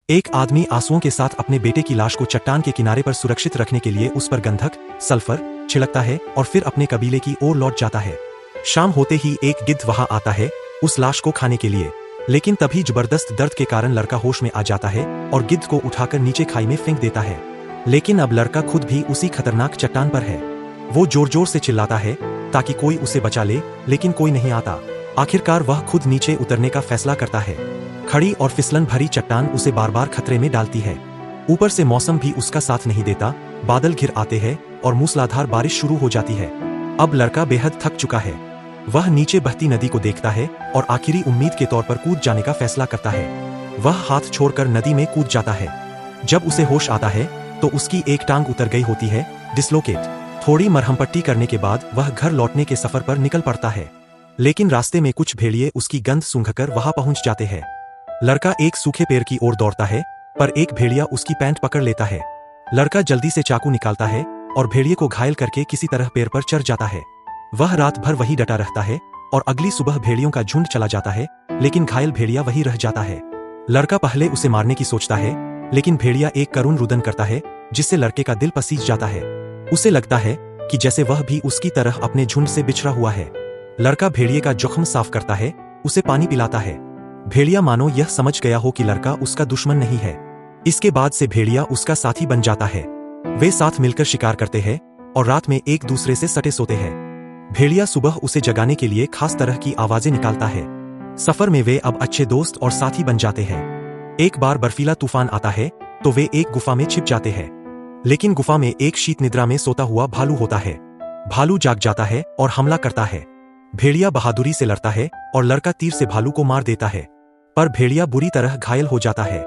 एक आदमी आंसुओं के साथ अपने बेटे की लाश को चट्टान के किनारे पर सुरक्षित रखने के लिए उस पर गंधक, सल्फर छिड़कता है और फिर अपने कबीले की ओर लौट जाता है। शाम होते ही एक गिद्ध वहां आता है उस लाश को खाने के लिए, लेकिन तभी जबरदस्त दर्द के कारण लड़का होश में आ जाता है और गिद्ध को उठाकर नीचे खाई में फेंक देता है। लेकिन अब लड़का खुद भी उसी खतरनाक चट्टान पर है। वो जोर जोर से चिल्लाता है ताकि कोई उसे बचा ले, लेकिन कोई नहीं आता। आखिरकार वह खुद नीचे उतरने का फैसला करता है। खड़ी और फिसलन भरी चट्टान उसे बार बार खतरे में डालती है। ऊपर से मौसम भी उसका साथ नहीं देता, बादल घिर आते हैं और मूसलाधार बारिश शुरू हो जाती है। अब लड़का बेहद थक चुका है। वह नीचे बहती नदी को देखता है और आखिरी उम्मीद के तौर पर कूद जाने का फैसला करता है। वह हाथ छोड़कर नदी में कूद जाता है। जब उसे होश आता है तो उसकी एक टांग उतर गई होती है, डिस्लोकेट। थोड़ी मरहमपट्टी करने के बाद वह घर लौटने के सफर पर निकल पड़ता है, लेकिन रास्ते में कुछ भेड़िए उसकी गंध सूंघकर वहां पहुंच जाते हैं। लड़का एक सूखे पेड़ की ओर दौड़ता है, पर एक भेड़िया उसकी पैंट पकड़ लेता है। लड़का जल्दी से चाकू निकालता है और भेड़िए को घायल करके किसी तरह पेड़ पर चढ़ जाता है। वह रात भर वही डटा रहता है और अगली सुबह भेड़ियों का झुंड चला जाता है, लेकिन घायल भेड़िया वही रह जाता है। लड़का पहले उसे मारने की सोचता है, लेकिन भेड़िया एक करुण रुदन करता है जिससे लड़के का दिल पसीज जाता है। उसे लगता है कि जैसे वह भी उसकी तरह अपने झुंड से बिछड़ा हुआ है। लड़का भेड़िए का जख्म साफ करता है, उसे पानी पिलाता है। भेड़िया मानो यह समझ गया हो कि लड़का उसका दुश्मन नहीं है। इसके बाद से भेड़िया उसका साथी बन जाता है। वे साथ मिलकर शिकार करते हैं और रात में एक दूसरे से सटे सोते हैं। भेड़िया सुबह उसे जगाने के लिए खास तरह की आवाजें निकालता है। सफर में वे अब अच्छे दोस्त और साथी बन जाते हैं। एक बार बर्फीला तूफान आता है तो वे एक गुफा में छिप जाते हैं, लेकिन गुफा में एक शीत निद्रा में सोता हुआ भालू होता है। भालू जाग जाता है और हमला करता है। भेड़िया बहादुरी से लड़ता है और लड़का तीर से भालू को मार देता है, पर भेड़िया बुरी तरह घायल हो जाता है।